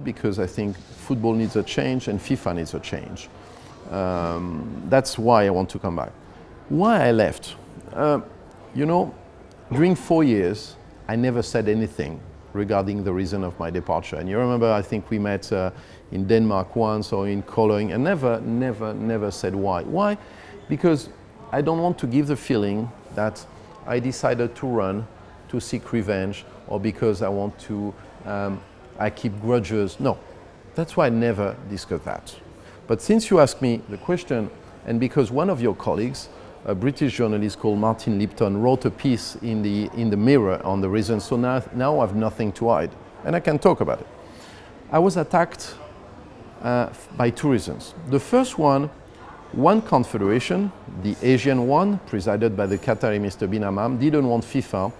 Because I think football needs a change and FIFA needs a change. That's why I want to come back. Why I left? You know, during 4 years, I never said anything regarding the reason of my departure. And you remember, I think we met in Denmark once or in Cologne, and never said why. Why? Because I don't want to give the feeling that I decided to run to seek revenge, or because I want to, I keep grudges. No, that's why I never discuss that. But since you asked me the question, and because one of your colleagues, a British journalist called Martin Lipton, wrote a piece in the Mirror on the reason, so now I have nothing to hide, and I can talk about it. I was attacked by two reasons. The first one confederation, the Asian one, presided by the Qatari Mr. Bin Hammam, didn't want FIFA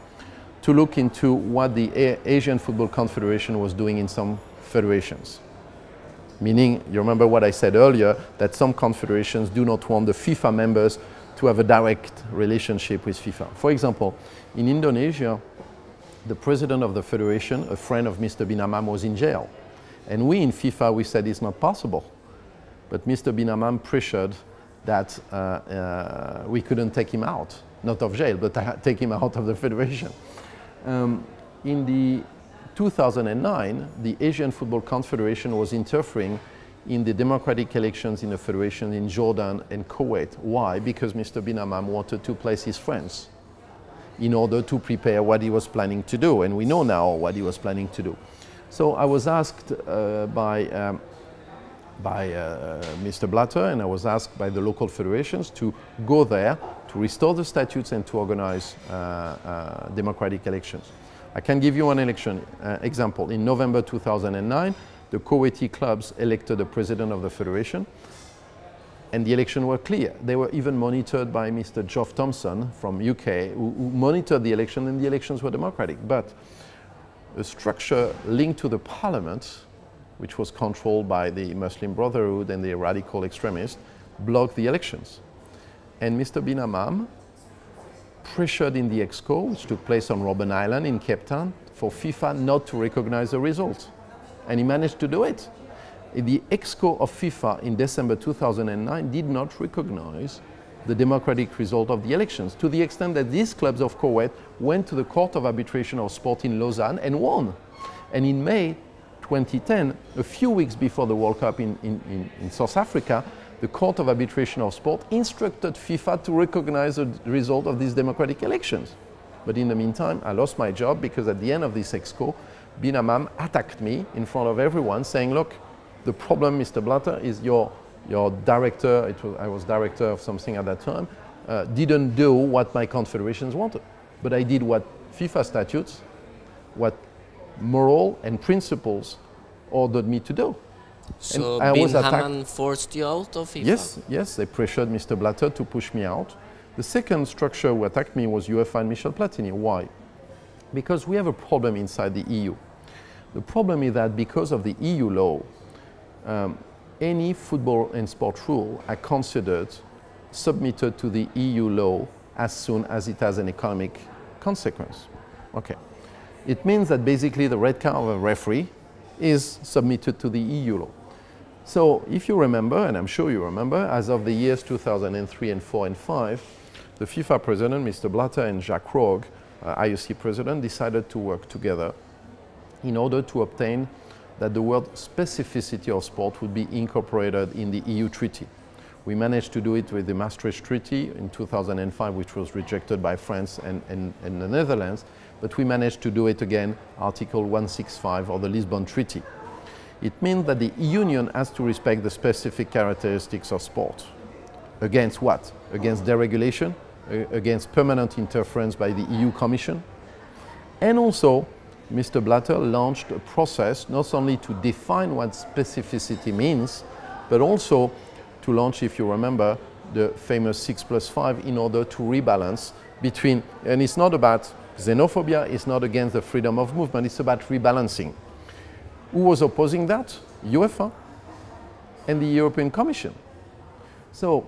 to look into what the Asian Football Confederation was doing in some federations. Meaning, you remember what I said earlier, that some confederations do not want the FIFA members to have a direct relationship with FIFA. For example, in Indonesia, the president of the federation, a friend of Mr. Bin Hammam, was in jail. And we in FIFA, we said it's not possible. But Mr. Bin Hammam pressured that we couldn't take him out, not of jail, but take him out of the federation. In the 2009, the Asian Football Confederation was interfering in the democratic elections in the federation in Jordan and Kuwait. Why? Because Mr. Bin Hammam wanted to place his friends in order to prepare what he was planning to do, and we know now what he was planning to do. So I was asked by Mr. Blatter, and I was asked by the local federations to go there to restore the statutes and to organize democratic elections. I can give you an example. In November 2009, the Kuwaiti clubs elected a president of the federation, and the elections were clear. They were even monitored by Mr. Geoff Thompson from UK, who monitored the election, and the elections were democratic. But a structure linked to the parliament, which was controlled by the Muslim Brotherhood and the radical extremists, blocked the elections. And Mr. Bin Hammam pressured in the Exco, which took place on Robben Island in Cape Town, for FIFA not to recognize the result. And he managed to do it. The Exco of FIFA in December 2009 did not recognize the democratic result of the elections, to the extent that these clubs of Kuwait went to the Court of Arbitration of Sport in Lausanne and won. And in May 2010, a few weeks before the World Cup in South Africa, the Court of Arbitration of Sport instructed FIFA to recognize the result of these democratic elections. But in the meantime, I lost my job because at the end of this Exco, Bin Hammam attacked me in front of everyone, saying, look, the problem, Mr. Blatter, is your director, I was director of something at that time, didn't do what my confederations wanted. But I did what FIFA statutes, what moral and principles ordered me to do. So and Bin Hammam forced you out of FIFA? Yes, they pressured Mr. Blatter to push me out. The second structure who attacked me was UEFA and Michel Platini. Why? Because we have a problem inside the EU. The problem is that because of the EU law, any football and sport rule are considered submitted to the EU law as soon as it has an economic consequence. Okay. It means that basically the red card of a referee is submitted to the EU law. So if you remember, and I'm sure you remember, as of the years 2003 and 4 and 5, the FIFA president, Mr. Blatter, and Jacques Rogge, IOC president, decided to work together in order to obtain that the word specificity of sport would be incorporated in the EU treaty. We managed to do it with the Maastricht Treaty in 2005, which was rejected by France and the Netherlands, but we managed to do it again, Article 165 of the Lisbon Treaty. It means that the Union has to respect the specific characteristics of sport. Against what? Against deregulation, against permanent interference by the EU Commission. And also, Mr. Blatter launched a process not only to define what specificity means, but also to launch, if you remember, the famous 6+5 in order to rebalance between, and it's not about xenophobia, it's not against the freedom of movement, it's about rebalancing. Who was opposing that? UEFA and the European Commission. So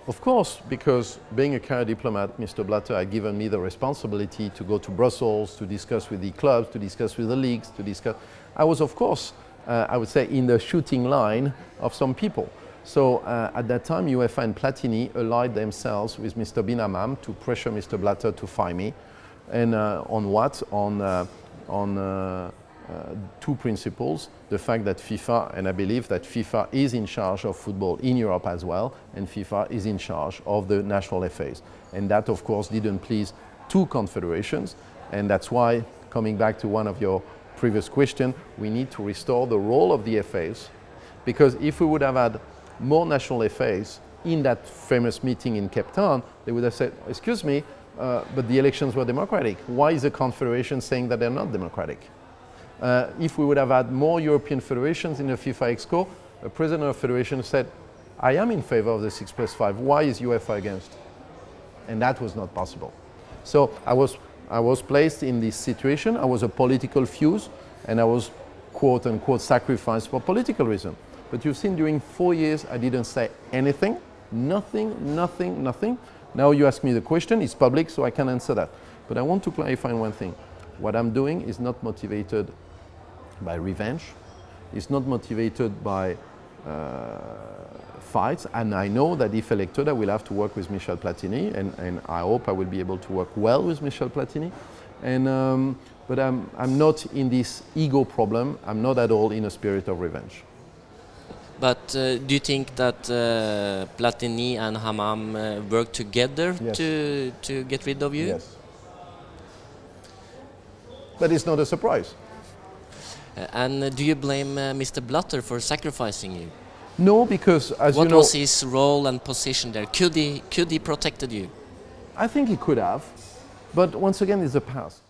Of course, because being a career diplomat, Mr. Blatter had given me the responsibility to go to Brussels, to discuss with the clubs, to discuss with the leagues, to discuss. I was, of course, I would say, in the shooting line of some people. So at that time, UEFA and Platini allied themselves with Mr. Bin Hammam to pressure Mr. Blatter to fire me. And on what? On two principles. The fact that FIFA, and I believe that FIFA is in charge of football in Europe as well, and FIFA is in charge of the national FAs. And that, of course, didn't please two confederations. And that's why, coming back to one of your previous questions, we need to restore the role of the FAs. Because if we would have had more national FAs in that famous meeting in Cape Town, they would have said, excuse me, but the elections were democratic. Why is the confederation saying that they're not democratic? If we would have had more European federations in the FIFA Exco, the president of the federation said, I am in favor of the 6+5. Why is UEFA against? And that was not possible. So I was placed in this situation. I was a political fuse, and I was, quote unquote, sacrificed for political reason. But you've seen during 4 years, I didn't say anything, nothing. Now you ask me the question, it's public, so I can answer that. But I want to clarify one thing. What I'm doing is not motivated by revenge. It's not motivated by fights. And I know that if elected, I will have to work with Michel Platini, and I hope I will be able to work well with Michel Platini. And, but I'm not in this ego problem. I'm not at all in a spirit of revenge. But do you think that Platini and Hammam work together Yes. to get rid of you? Yes. But it's not a surprise. And do you blame Mr. Blatter for sacrificing you? No, because as you know, What was his role and position there? Could he protected you? I think he could have, but once again, it's the past.